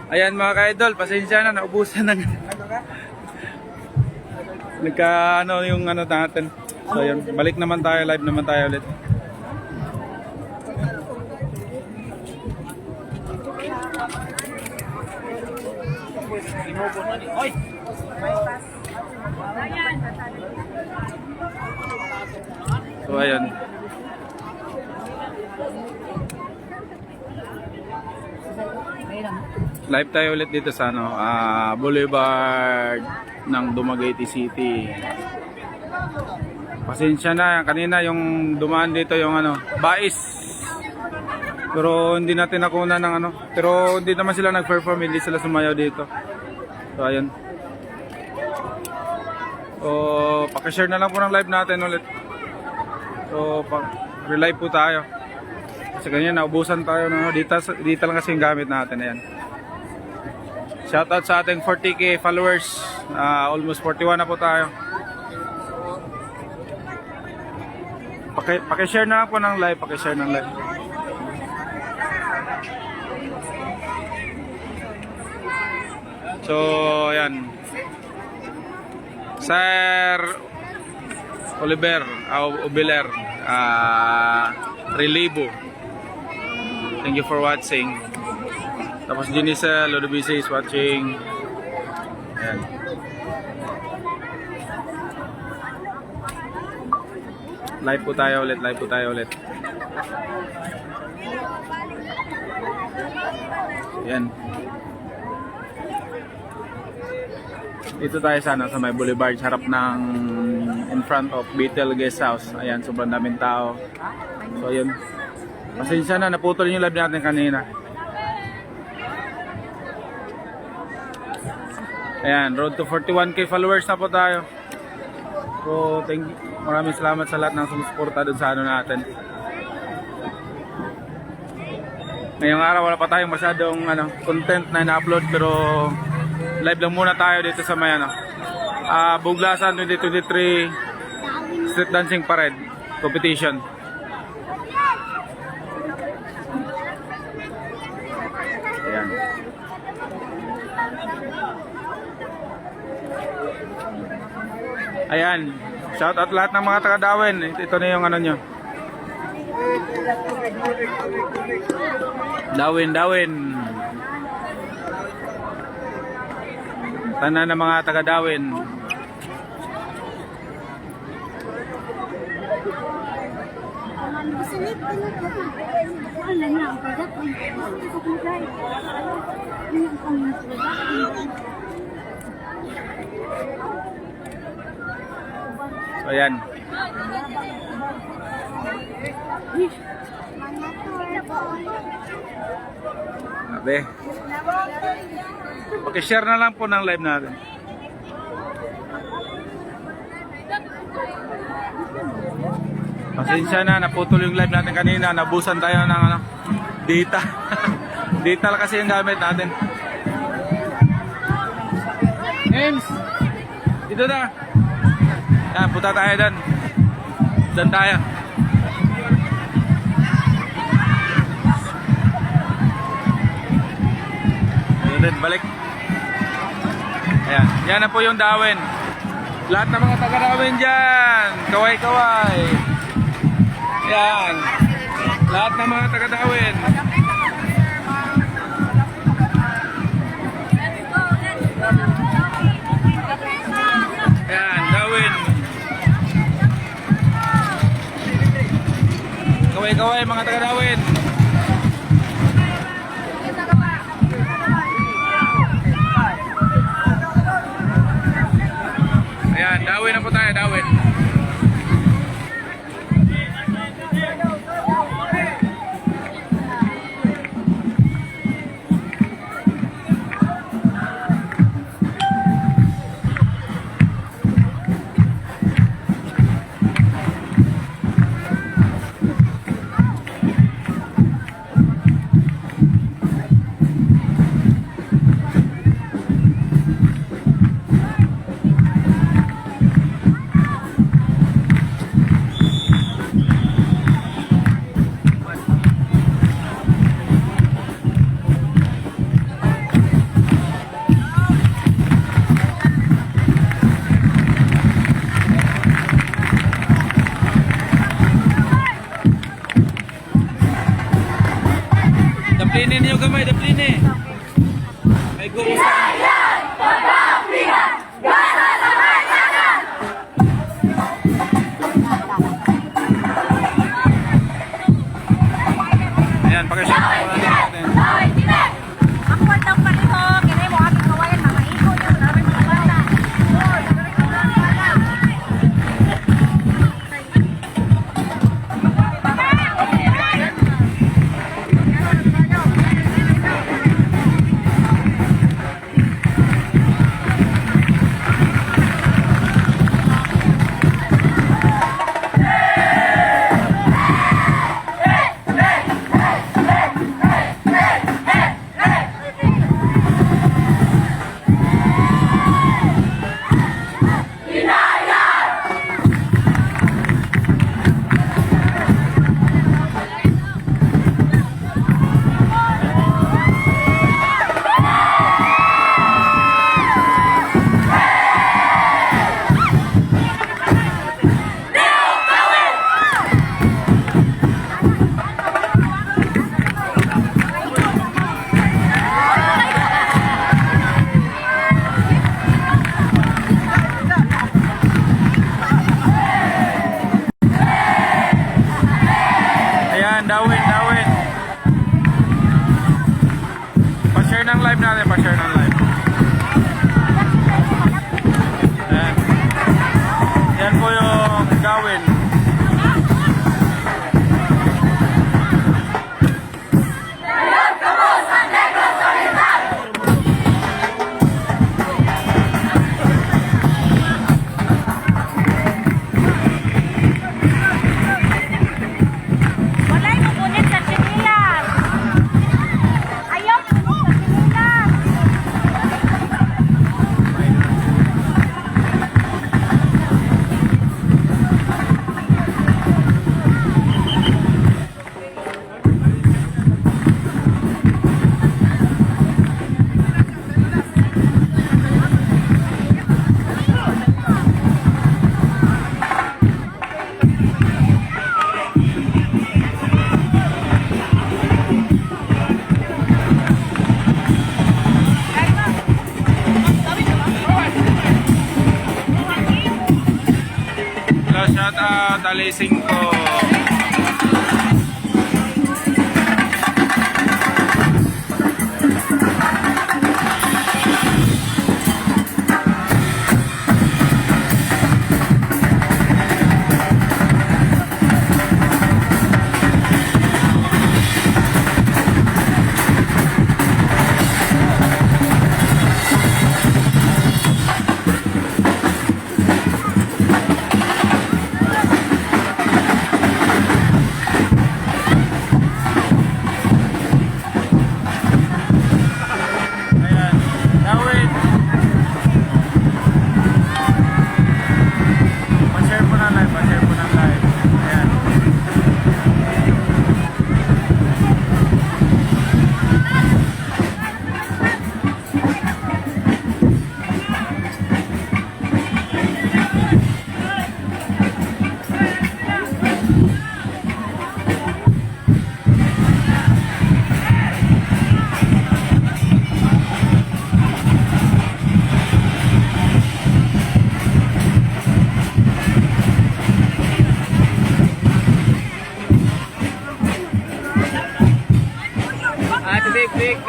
Ayan mga ka-idol, pasensya na, naubusan na. Nagka ano yung ano natin. So yun, balik naman tayo, live naman tayo ulit. So ayan. Live tayo ulit dito sa ano, Boulevard ng Dumaguete City. Pasensya na, kanina yung dumaan dito yung ano, Bais. Pero hindi natin nakuha ng ano, pero hindi naman sila nag-perform, hindi sila sumayaw dito. So ayun. So paki-share na lang po ng live natin ulit. So re-live po tayo. Kasi ganyan, naubusan tayo no? Dito lang kasi yung gamit natin. Ayan. Shoutout sa ating 40k followers. Almost 41 na po tayo. Paki-share na po ng live, paki-share ng live. So, ayan. Sir Oliver, Obiler, Relibo. Thank you for watching. Tapos Jenisa Lodobisi is watching. Ayan. Live po tayo ulit, live po tayo ulit. Ayan. Dito tayo sana sa may boulevard, harap ng in front of Betel Guest House. Ayan, sobrang daming tao. So ayun. Pasensya na, naputol yung live natin kanina. Ayan, road to 41k followers na po tayo. So, thank you. Maraming salamat sa lahat ng sumusuporta doon sa ano natin. Ngayong araw wala pa tayong masyadong ano, content na ina-upload, pero live lang muna tayo dito sa may ano, Buglasan 2023 Street Dancing Parade Competition. Ayan. Ayan, shout out lahat ng mga taga-Dawin. Ito na yung ano nyo. Dawin. Tanan ng mga taga-Dawin. So ayan. Abe. Paki-share na lang po ng live natin. Pasensya na, naputol yung live natin kanina. Nabusan tayo ng ano, data. Data lang kasi yung gamit natin. James, dito na. Yan, punta tayo doon. Doon tayo. Ayun din, balik. Ayan, yan na po yung Dawin. Lahat ng mga taga-Dawin dyan, kaway-kaway. Ayan, lahat ng mga taga-Dawin. Ayan, Dawin. Kaway-kaway mga taga-Dawin. Ayan, Dawin na po tayo, Dawin. Daplinin niyo gamay, daplinin. May gusto. Ayan, pakishare na po natin. Ako wala pareho, kaya mo aking kawayan, mga iko niyo, namin mga bata. Ayan, dawin. Pa-share ng live natin, pa-share ng live. Ayan. Yan po yung gawin. Walay mapunit sa sinilas. Ayaw mapunit sa sinilas. Hello, shout out, Ali 5. Ayan, gawin. Pa-share po ng live, pa-share po ng live. Ayan. Big.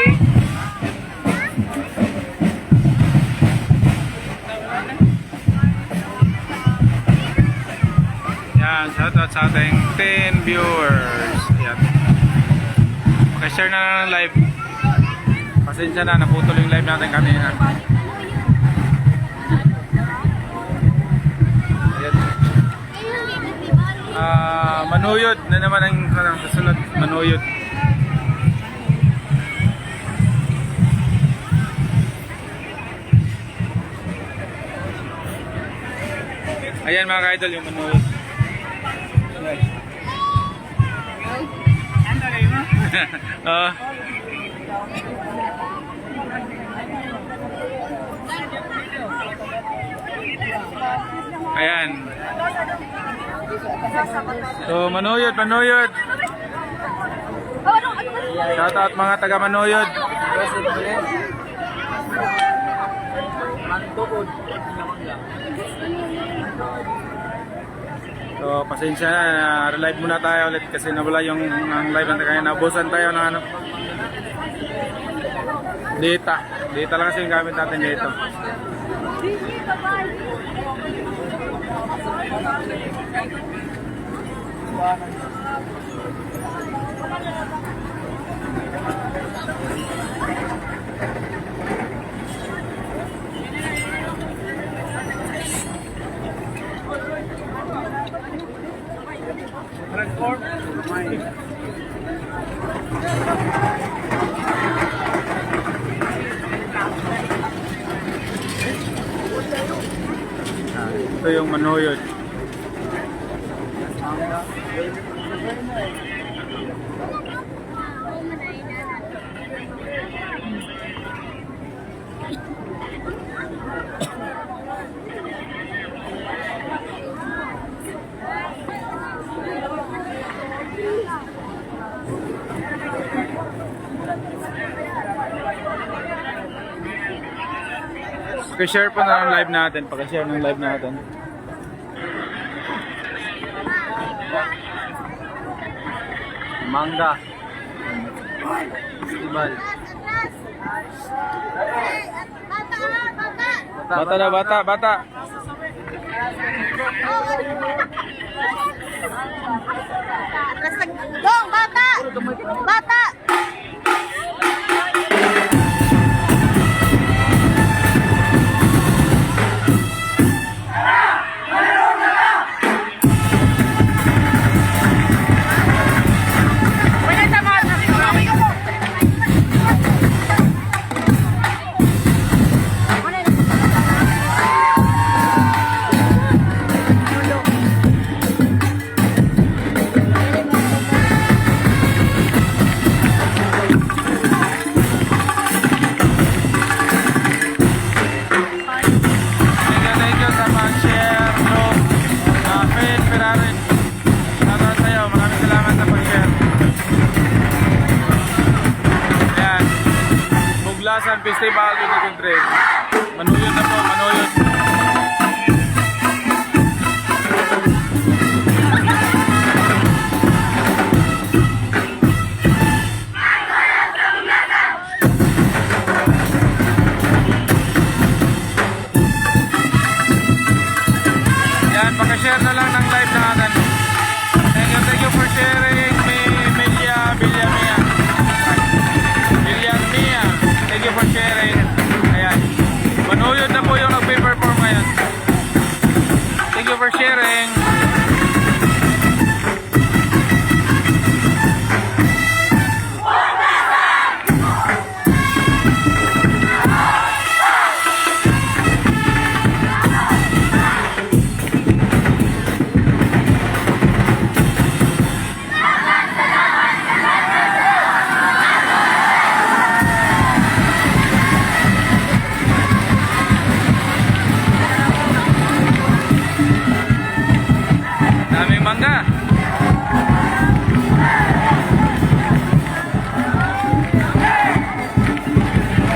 Yan, shoutout sa ating 10 viewers. Yan. Pakishare na lang ng live. Pasensya na, naputol yung live natin kanina. Ayan. Manuyod na naman ang susunod. Manuyod. Ayan mga ka-idol, yung manuyod. Oh. Ayan. So, manuyod. Shoutout mga taga Manuyod. So, pasensya na, relive muna tayo ulit kasi nawala yung ang live natin kaya nabusan tayo ng ano. Data. Data lang kasi yung gamit natin dito. Ito yung Manuyod. Pag-share po na ng live natin. Pag-share ng live natin. Mangga. Festival. Bata na, bata, bata. Dong, bata! Bata! Buglasan Festival 2023. Manuyod na po, Manuyod. Yan, paka-share na lang ng live natin. Thank you for sharing. Melia Villamia. Villamia. Thank you for sharing. Ayan. Manuyod na po yung nagpe-perform ngayon. Thank you for sharing. Daming mangga.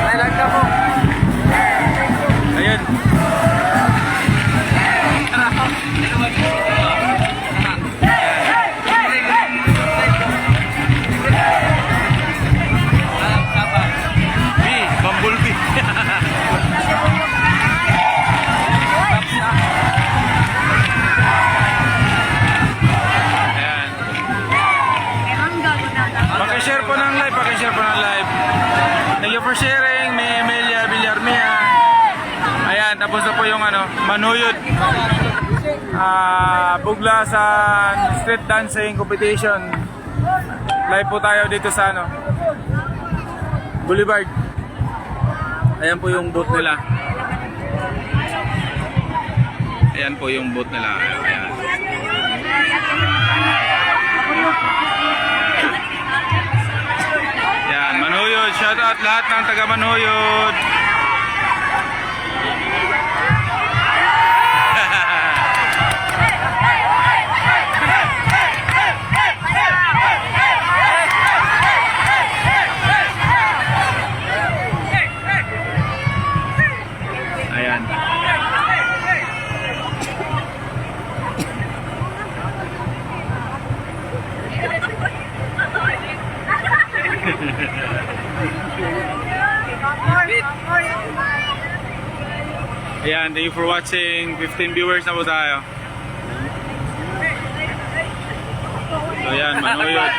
Ay, langka po. Ayun. Bumblebee. Paki-share po ng live, paki-share po ng live. Thank you for sharing, may Emilia Villarmia. Ayan, tapos na po yung ano, Manuyod. Buglasan Street Dancing Competition. Live po tayo dito sa ano, Boulevard. Ayan po yung booth nila. Ayan po yung booth nila. Ayan. Yan, Manuyod. Shout out lahat ng taga Manuyod. Ayan, thank you for watching. 15 viewers na po tayo. So ayan, manuyot.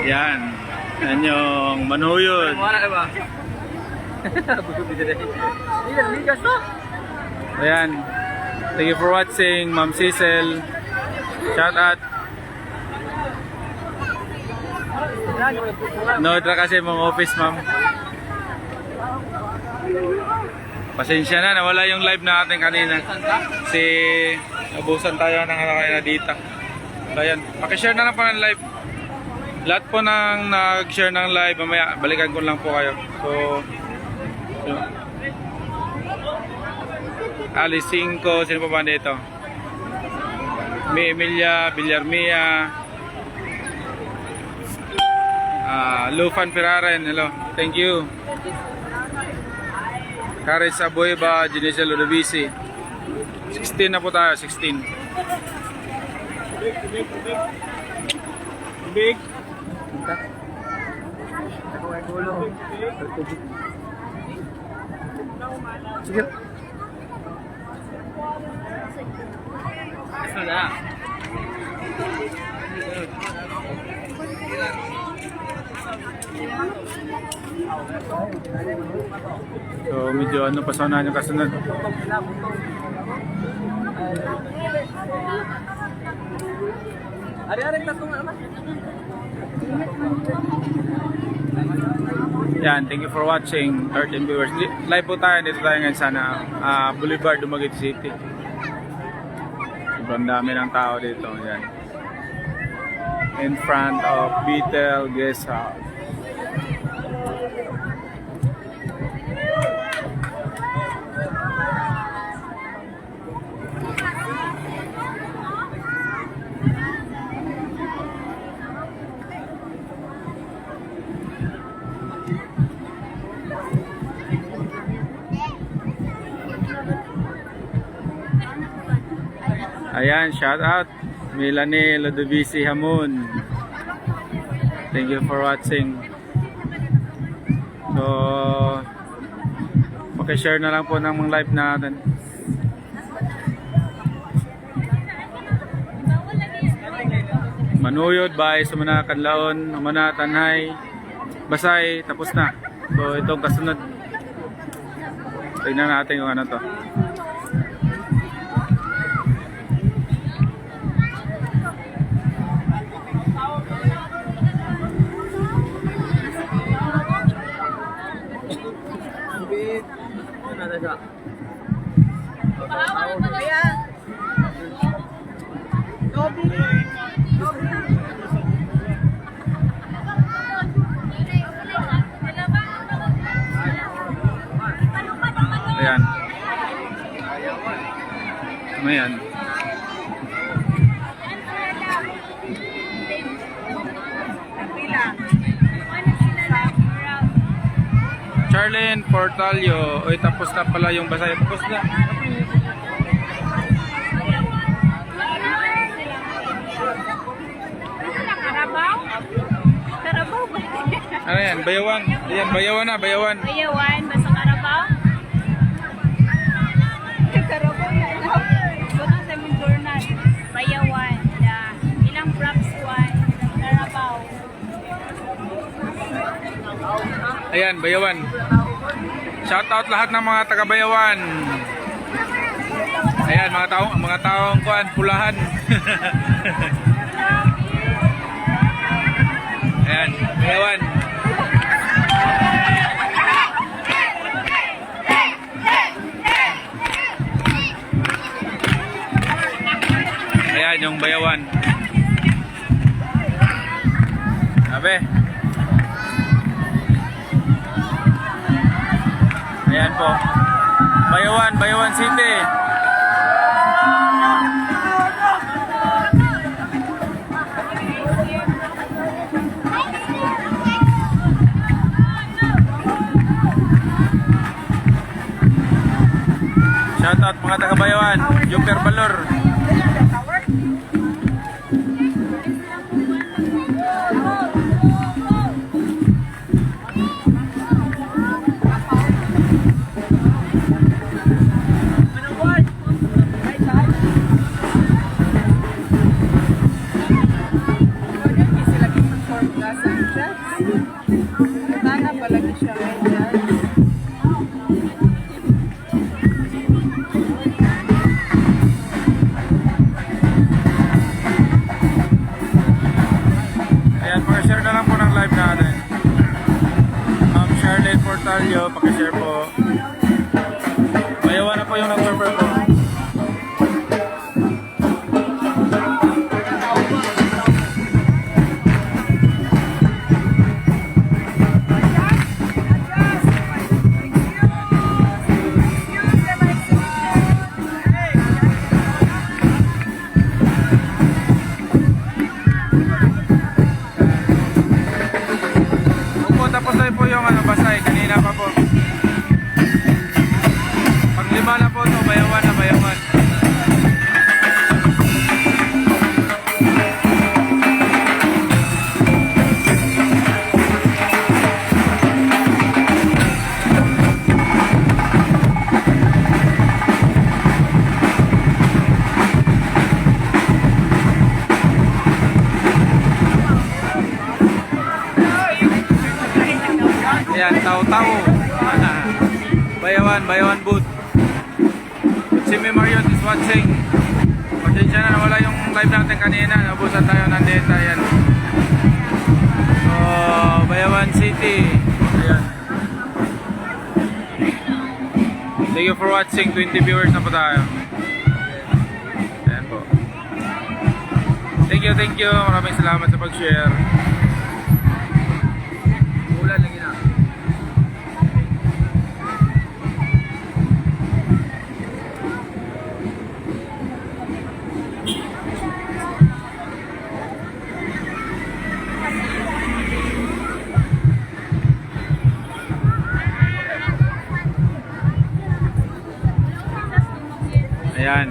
Yan. Yan yung manuyod. Ayan. Thank you for watching, Ma'am Cecil. Shout out. No, kasi mga office, ma'am. Pasensya na, nawala yung live natin kanina. Kasi nabusan tayo ng kanina dito. So, ayan. Pakishare na lang po ng live. Lahat po nang nag-share ng live, mamaya balikan ko lang po kayo. So, Alice 5, sino pa ba dito? May Emilia, Villarmia, Lufan Ferraren, hello, thank you. Caris Abueva, Genesia Ludovisi. 16 na po tayo, 16. Big. Sige. So medyo ano pa sana yung kasunod. Yan, thank you for watching. 13 viewers. Live po tayo, dito tayo ngayon sana Boulevard, Dumaguete City. Sobrang dami ng tao dito. Yan. In front of Beetle Guest House. Ayan, shout out Melanie Ludovisi Hamon. Thank you for watching. So, pakishare na lang po ng mga live natin. Manuyod by Sumana Kanlaon, Humana Tanhay, Basay, tapos na. So, itong kasunod. Tingnan natin kung ano to. Ayan. Ayan. Charlene Portalio. Oy, tapos na pala yung Basay. Tapos na. Karabaw? Karabaw ba? Ano yan? Bayawan. Ayan, Bayawan na, Bayawan. Bayawan, basta Karabaw? Karabaw na lang. Buto sa mong journal. Bayawan. Ilang props one. Karabaw. Ayan, Bayawan. Shout out lahat ng mga taga Bayawan. Ayan, mga taong kuan, pulahan. Ayan, Bayawan. Ayan, yung Bayawan. Sabi. Ayan po. Bayawan, Bayawan City. Super Valor. Ayan, pakishare na lang po ng live natin. Charlene Portalio, pakishare po. Mayawa na po yung nag-server po. Tapos na po yung basay, kanina pa po. Pag lima na po ito, bayawan na bayawan. Ayan, tao-tao. Bayawan booth. Si May Mariot is watching. Pasensya na, wala yung live natin kanina. Nabusan tayo ng data. Ayan. So, Bayawan City. Ayan. Thank you for watching. 20 viewers na po tayo. Ayan po. Thank you. Maraming salamat sa pag-share. Ulan lagi na. Ayan.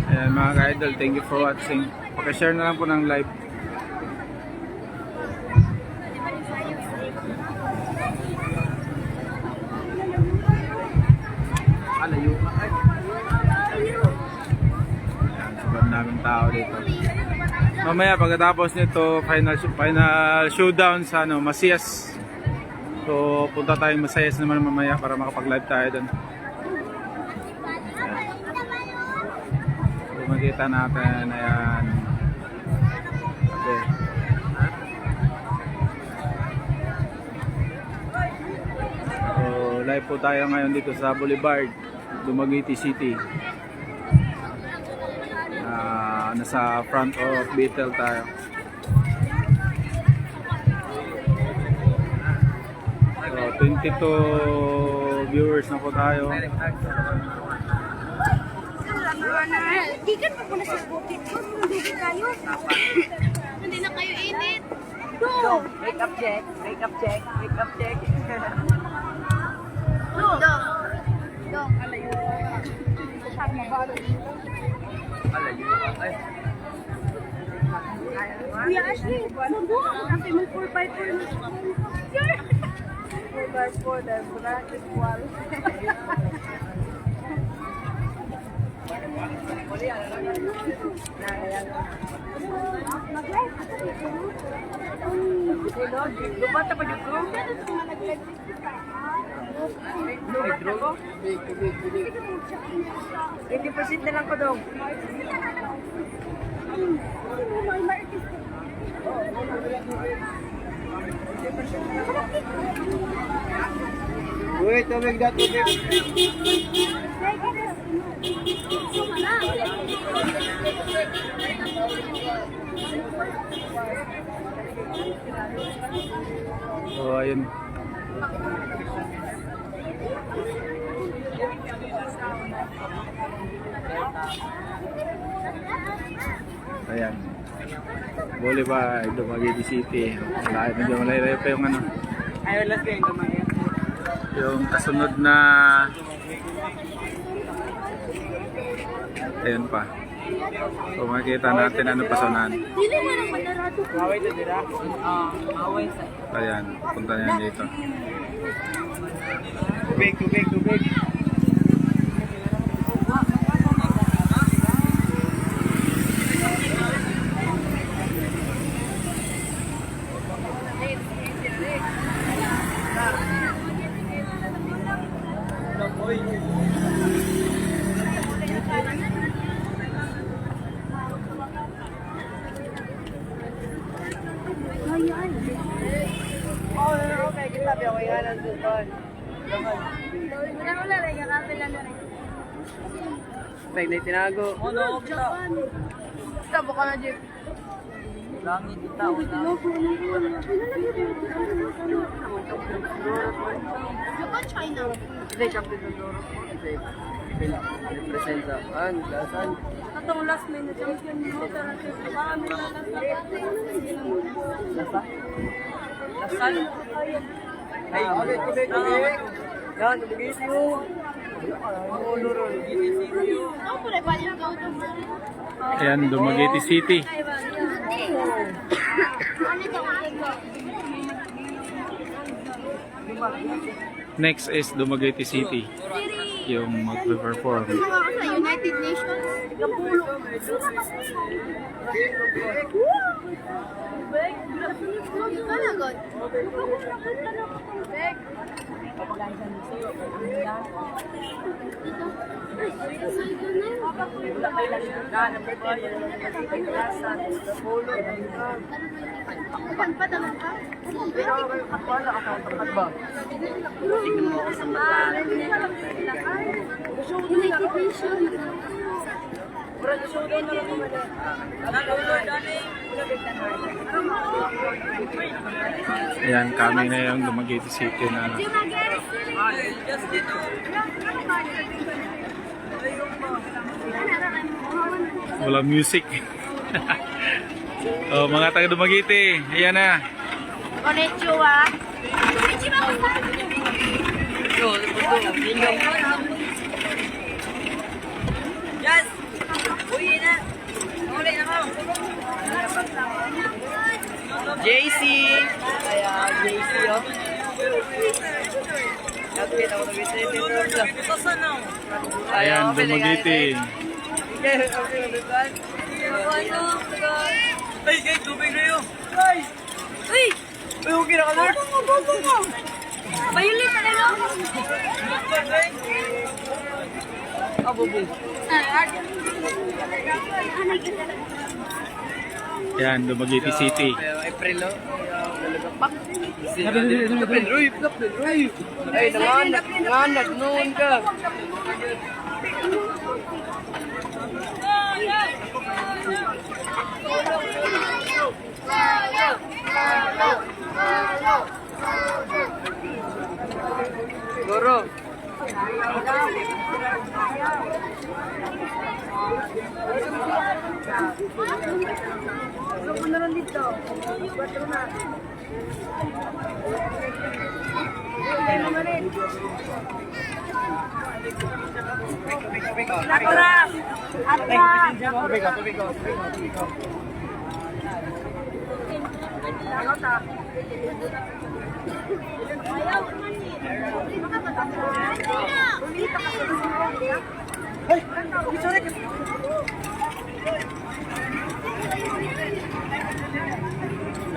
Ayan mga ka-idol, thank you for watching. Pakishare na lang po ng live. Alayo ka. Ayan, sobrang daming tao dito. Mamaya pagkatapos nito, final showdown sa Masias. So punta tayong Masias naman mamaya para makapag-live tayo doon. Makita natin, ayan. Okay. So, live po tayo ngayon dito sa Boulevard, Dumaguete City. Nasa front of Betel tayo. So, 22 viewers na po tayo. Dikan pa muna sa bukit. Hindi kayo. Hindi na kayo init. Go! Wake up check. Go! Go! Alayo. Ay. Kuya Ashley, mabuo. Kasi may 4x4 na. 4x4, there's bracket wall. Lupa pa yung crew? Lupa ko? 80% na lang ko dong. Uy, tubig na tubig. So ayun. Ayan. Boulevard, Dumaguete City. Medyo malay-lay pa yung ano. Ayaw lang kayo Yung kasunod na Ayan pa. So makikita natin ano pa sa unahan. Dili mo lang manarado. Away to dira. Away sa. Ayan, punta niyan dito. Tubig, tubig, tubig. Okay, kita biya ko yan ang supan. Wala lang yung kape lang na rin. Bag na tinago. Ano? Kita baka na jeep. Langit kita. Japan, China. Hindi, Captain Dondoro. Represent sa Lasan. Katong last minute champion mo, pero kami na lang Lasan? Ay, tubig, tubig. Yan, tubig siyo. Ang ulo ron. Ako po rin pa yung go-to. Ayan, Dumaguete City. Ano ito? Next is Dumaguete City. Yung magpe-perform. Sa United Nations. Kapulo. Ano God? United Nations. Ayan, kami na yung Dumaguete City na wala music. Oh, mga taga Dumaguete, ayan na. Konnichiwa. Yes! Uwi na! Uli na mo! JC! Kaya JC oh. Kapit ako nag-isip. Ayan, Dumaguete. Ay, guys, tubig na yun! Guys! Uy! Uy, okay na ka na? Bayulit na lang. Abubong. Ayan, Dumaguete City. April, no? Nalagapak. Kapin, Roy! Kapin, Roy! Ay, nanganak noon ka. Guru.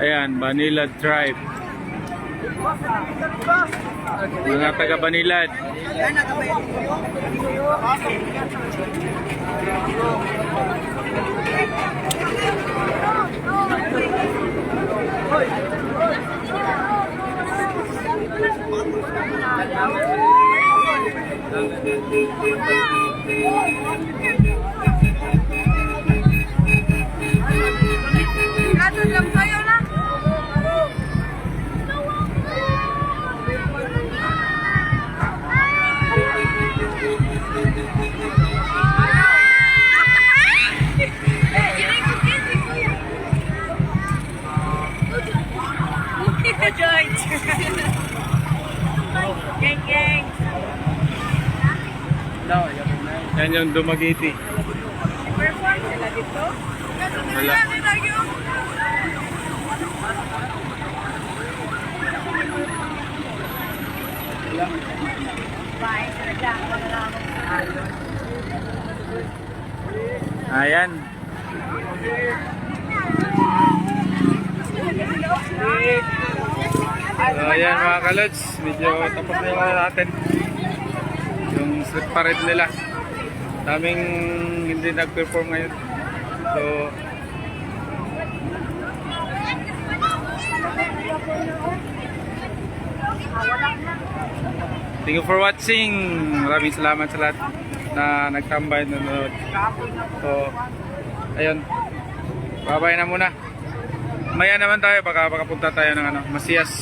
Ayan, Banilad Tribe. Mga taga Banilad. Yan yung Dumaguete. Wala. Ayan. So, ayan mga kalods, medyo tapos na yung ano natin. Yung street parade nila. Daming hindi nag-perform ngayon. So, thank you for watching. Maraming salamat sa lahat na nagtambay, nanonood. So, ayun. Bye-bye na muna. Maya naman tayo, baka punta tayo ng ano, Masiyas.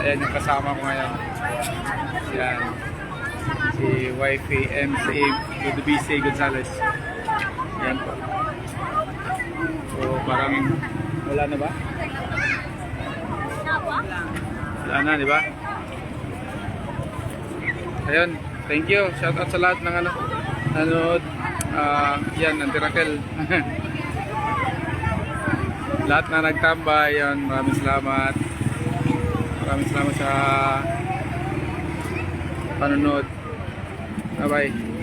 Ayan yung kasama ko ngayon. Yan. Si Wifey MCA Goodbc Gonzales. Ayan po. So, parang wala na ba? Wala na, di ba? Ayun, thank you. Shout out sa lahat ng ano, nanood. Yan, Antirakel. Lahat na nagtambay, yan, maraming salamat. Maraming salamat sa panonood. Bye bye.